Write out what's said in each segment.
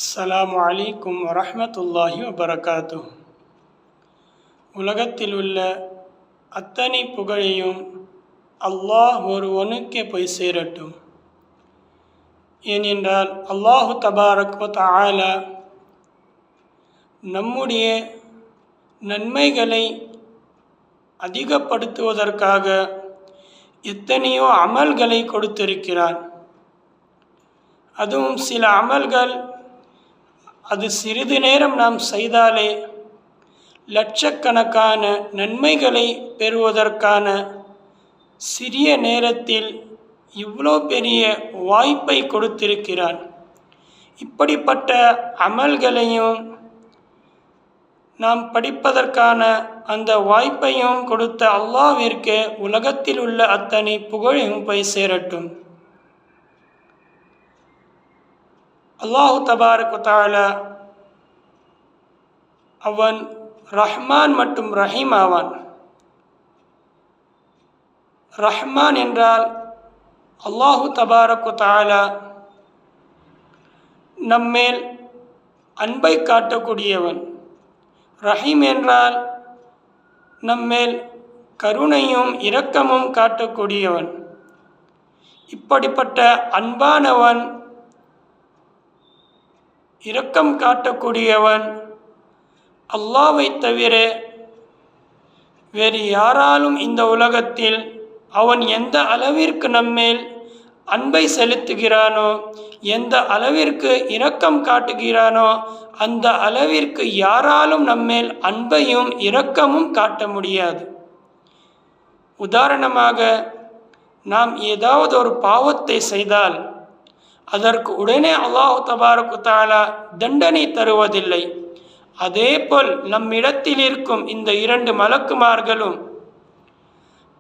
அஸ்ஸலாமு அலைக்கும் வரஹ்மத்துல்லாஹி வபரகாத்துஹ். உலகத்தில் உள்ள அத்தனை புகழையும் அல்லாஹ் ஒருவனுக்கே போய் சேரட்டும். ஏனென்றால் அல்லாஹு தபாரக் வ தஆலா நம்முடைய நன்மைகளை அதிகப்படுத்துவதற்காக எத்தனையோ அமல்களை கொடுத்திருக்கிறான். அதுவும் சில அமல்கள் அது சிறிது நேரம் நாம் செய்தாலே லட்சக்கணக்கான நன்மைகளை பெறுவதற்கான சிறிய நேரத்தில் இவ்வளோ பெரிய வாய்ப்பை கொடுத்திருக்கிறான். இப்படிப்பட்ட அமல்களையும் நாம் படிப்பதற்கான அந்த வாய்ப்பையும் கொடுத்த அல்லாஹ்விற்கு உலகத்தில் உள்ள அத்தனை புகழையும் போய் சேரட்டும். அல்லாஹு தபாரக் வ தஆலா அவன் ரஹ்மான் மற்றும் ரஹீம் ஆவான். ரஹ்மான் என்றால் அல்லாஹு தபாரக் வ தஆலா நம்மேல் அன்பை காட்டக்கூடியவன். ரஹீம் என்றால் நம்மேல் கருணையும் இரக்கமும் காட்டக்கூடியவன். இப்படிப்பட்ட அன்பானவன், இரக்கம் காட்டக்கூடியவன் அல்லாஹ்வை தவிர வேறு யாராலும் இந்த உலகத்தில் அவன் எந்த அளவிற்கு நம்மேல் அன்பை செலுத்துகிறானோ, எந்த அளவிற்கு இரக்கம் காட்டுகிறானோ, அந்த அளவிற்கு யாராலும் நம்மேல் அன்பையும் இரக்கமும் காட்ட முடியாது. உதாரணமாக, நாம் ஏதாவது ஒரு பாவத்தை செய்தால் அதற்கு உடனே அல்லாஹ் தபாரக் வ தஆலா தண்டனை தருவதில்லை. அதேபோல் நம்மிடத்தில் இருக்கும் இந்த இரண்டு மலக்குமார்களும்,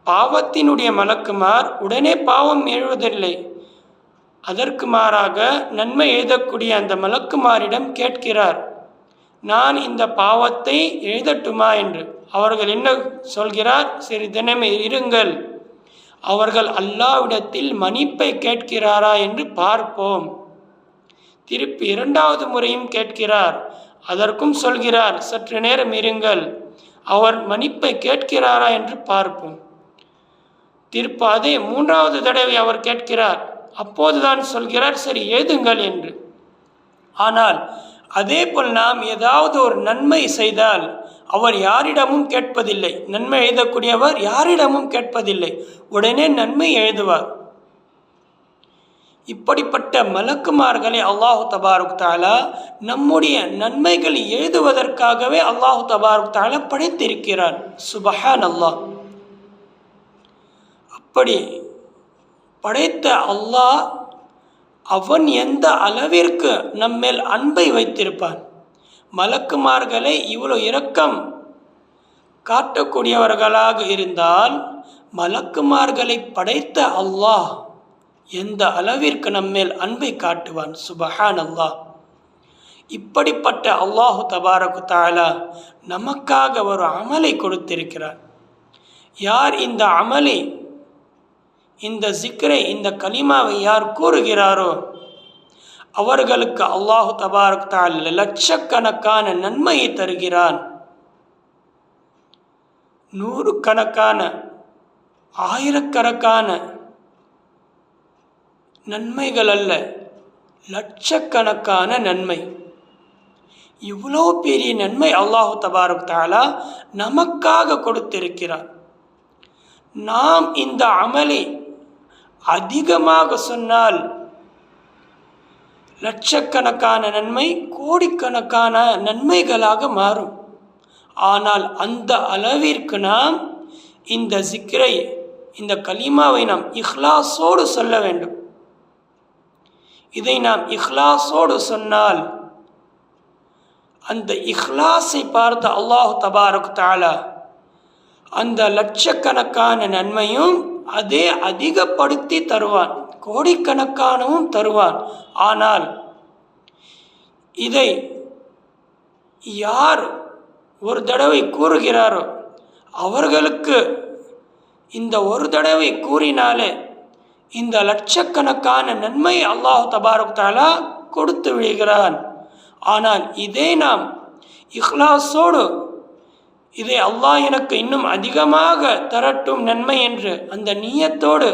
பாவத்தினுடைய மலக்குமார் உடனே பாவம் எழுவதில்லை. அதற்கு மாறாக நன்மை எழுதக்கூடிய அந்த மலக்குமாரிடம் கேட்கிறார், நான் இந்த பாவத்தை எழுதட்டுமா என்று. அவர்கள் என்ன சொல்கிறார், சரி தினமே இருங்கள், அவர்கள் அல்லாஹ்விடத்தில் மன்னிப்பை கேட்கிறாரா என்று பார்ப்போம். திருப்பி இரண்டாவது முறையும் கேட்கிறார். அதற்கும் சொல்கிறார், சற்று நேரம் இருங்கள், அவர் மன்னிப்பை கேட்கிறாரா என்று பார்ப்போம். திருப்ப அதே மூன்றாவது தடவை அவர் கேட்கிறார். அப்போதுதான் சொல்கிறார், சரி எழுதுங்கள் என்று. ஆனால் அதே போல் நாம் ஏதாவது ஒரு நன்மை செய்தால் அவர் யாரிடமும் கேட்பதில்லை. நன்மை எழுதக்கூடியவர் யாரிடமும் கேட்பதில்லை, உடனே நன்மை எழுதுவார். இப்படிப்பட்ட மலக்குமார்களை அல்லாஹு தபாரக் தஆலா நம்முடைய நன்மைகள் எழுதுவதற்காகவே அல்லாஹு தபாரக் தஆலா படைத்திருக்கிறான். சுப்ஹானல்லாஹ். அப்படி படைத்த அல்லாஹ் அவன் எந்த அளவிற்கு நம்மேல் அன்பை வைத்திருப்பான். மலக்குமார்களை இவ்வளோ இரக்கம் காட்டக்கூடியவர்களாக இருந்தால் மலக்குமார்களை படைத்த அல்லாஹ் எந்த அளவிற்கு நம்மேல் அன்பை காட்டுவான். சுப்ஹானல்லாஹ். இப்படிப்பட்ட அல்லாஹு தபாரக் வ தஆலா நமக்காக ஒரு அமலை கொடுத்திருக்கிறார். யார் இந்த அமலை, இந்த ஜிக்ரை, இந்த கலிமாவை யார் கூறுகிறாரோ அவர்களுக்கு அல்லாஹு தபாரக் தஆலா லட்சக்கணக்கான நன்மையை தருகிறான். நூறுக்கணக்கான, ஆயிரக்கணக்கான நன்மைகள் அல்ல, லட்சக்கணக்கான நன்மை. இவ்வளோ பெரிய நன்மை அல்லாஹு தபாரக் தஆலா நமக்காக கொடுத்திருக்கிறார். நாம் இந்த அமலை அதிகமாக சொன்னால் லட்சக்கணக்கான நன்மை கோடிக்கணக்கான நன்மைகளாக மாறும். ஆனால் அந்த அளவிற்கு நாம் இந்த ஜிக்ரை, இந்த கலிமாவை நாம் இஹ்லாஸோடு சொல்ல வேண்டும். இதை நாம் இஹ்லாஸோடு சொன்னால் அந்த இஹ்லாஸை பார்த்து அல்லாஹு தபாரக் தஆலா அந்த லட்சக்கணக்கான நன்மையும் அதே அதிகப்படுத்தி தருவான், கோடிக்கணக்கானவும் தருவான். ஆனால் இதை யார் ஒரு தடவை கூறுகிறாரோ அவர்களுக்கு இந்த ஒரு தடவை கூறினாலே இந்த லட்சக்கணக்கான நன்மை அல்லாஹ் தபாரக் தஆலா கொடுத்து விடுகிறான். ஆனால் இதே நாம் இஹ்லாஸோடு இதை அல்லாஹ் எனக்கு இன்னும் அதிகமாக தரட்டும் நன்மை என்று அந்த நியத்தோடு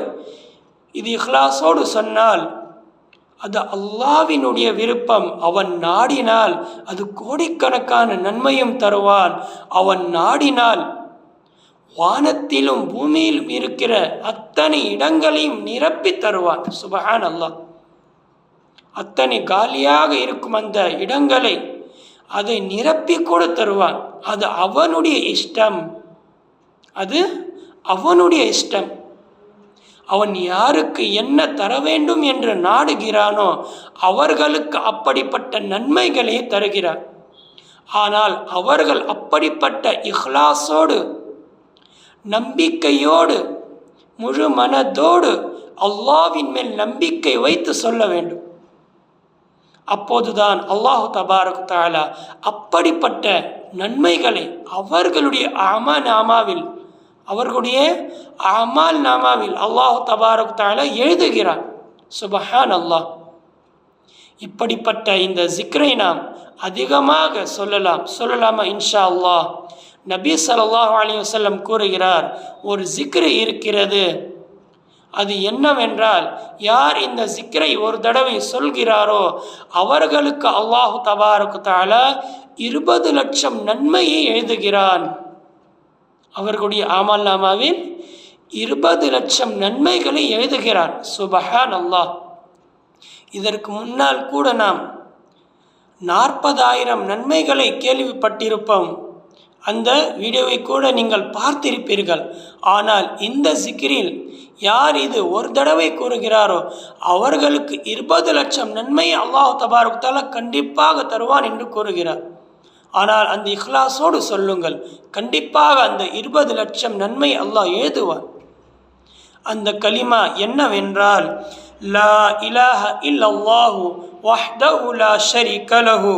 இது இஹ்லாஸோடு சொன்னால் அது அல்லாஹ்வினுடைய விருப்பம். அவன் நாடினால் அது கோடிக்கணக்கான நன்மையும் தருவான். அவன் நாடினால் வானத்திலும் பூமியிலும் இருக்கிற அத்தனை இடங்களையும் நிரப்பி தருவான். சுபஹான் அல்லாஹ். அத்தனை காலியாக இருக்கும் அந்த இடங்களை அதை நிரப்பி கூட தருவான். அது அவனுடைய இஷ்டம். அது அவனுடைய இஷ்டம். அவன் யாருக்கு என்ன தர வேண்டும் என்று நாடுகிறானோ அவர்களுக்கு அப்படிப்பட்ட நன்மைகளை தருகிறார். ஆனால் அவர்கள் அப்படிப்பட்ட இஹ்லாஸோடு நம்பிக்கையோடு முழு மனதோடு அல்லாஹ்வின் மேல் நம்பிக்கை வைத்து சொல்ல வேண்டும். அப்போதுதான் அல்லாஹு தபாரக் தஆலா அப்படிப்பட்ட நன்மைகளை அவர்களுடைய அமால் நாமாவில் அல்லாஹு தபாரக் தஆலா எழுதுகிறான். சுபஹான் அல்லாஹ். இப்படிப்பட்ட இந்த ஜிக்ரை நாம் அதிகமாக சொல்லலாமா இன்ஷா அல்லாஹ். நபி ஸல்லல்லாஹு அலைஹி வஸல்லம் கூறுகிறார், ஒரு ஜிக்ரு இருக்கிறது. அது என்னவென்றால், யார் இந்த ஜிக்ரை ஒரு தடவை சொல்கிறாரோ அவர்களுக்கு அல்லாஹு தபாரக் தஆலா 20 லட்சம் நன்மையை எழுதுகிறான். அவர்களுடைய ஆமல் நாமாவில் 20 லட்சம் நன்மைகளை எழுதுகிறான். சுபஹான் அல்லாஹ். இதற்கு முன்னால் கூட நாம் 40,000 நன்மைகளை கேள்விப்பட்டிருப்போம். அந்த வீடியோவை கூட நீங்கள் பார்த்திருப்பீர்கள். ஆனால் இந்த ஜிக்ரில் யார் இது ஒரு தடவை கூறுகிறாரோ அவர்களுக்கு 20 லட்சம் நன்மை அல்லாஹ் தபாரக் தஆலா கண்டிப்பாக தருவான் என்று கூறுகிறார். ஆனால் அந்த இஹ்லாஸோடு சொல்லுங்கள், கண்டிப்பாக அந்த 20 லட்சம் நன்மை அல்லாஹ் எழுதுவான். அந்த கலிமா என்னவென்றால், லா இலாஹ இல்லல்லாஹு வஹ்தஹு லா ஷரீக லஹு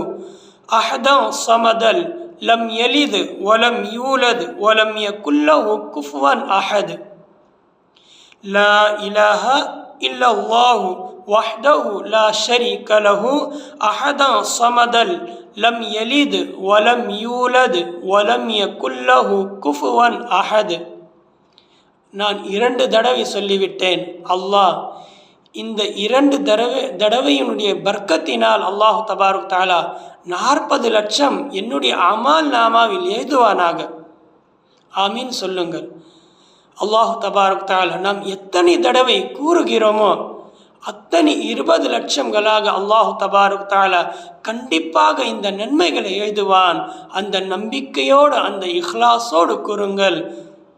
அஹதன் ஸமதல் லம் யலித் வலம் யூலத் வலம் யகுல் லஹு குஃபுவன் அஹத். லா இலாஹ இல்லல்லாஹு வஹ்தஹு லா ஷரீக லஹு அஹதன் ஸமதல் லம் யலித் வலம் யூலத் வலம் யகுல் லஹு குஃபுவன் அஹத். நான் 2 தடவை சொல்லிவிட்டேன். அல்லாஹ் இந்த 2 தடவையினுடைய பர்க்கத்தினால் அல்லாஹு தபாரக் தஆலா 40 லட்சம் என்னுடைய அமால் நாமாவில் எழுதுவானாக. ஆமீன் சொல்லுங்கள். அல்லாஹு தபாரக் தஆலா நாம் எத்தனை தடவை கூறுகிறோமோ அத்தனை 20 லட்சங்களாக அல்லாஹு தபாரக் தஆலா கண்டிப்பாக இந்த நன்மைகளை எழுதுவான். அந்த நம்பிக்கையோடு அந்த இஹ்லாஸோடு கூறுங்கள்.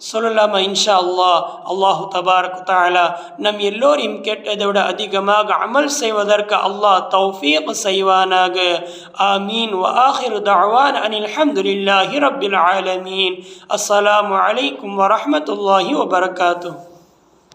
சொல்லலாமா இன்ஷா அல்லாஹ். அல்லாஹு தபாரக் தஆலா நம் எல்லோரையும் கேட்டதை விட அதிகமாக அமல் செய்வதற்கு அல்லாஹ் தௌஃபீக் செய்வானாக. ஆமீன். வ ஆகிரு தஅவானா அனில் ஹம்துலில்லாஹி ரப்பில் ஆலமீன். அஸ்ஸலாமு அலைக்கும் வ ரஹ்மத்துல்லாஹி வ பரகாத்துஹு.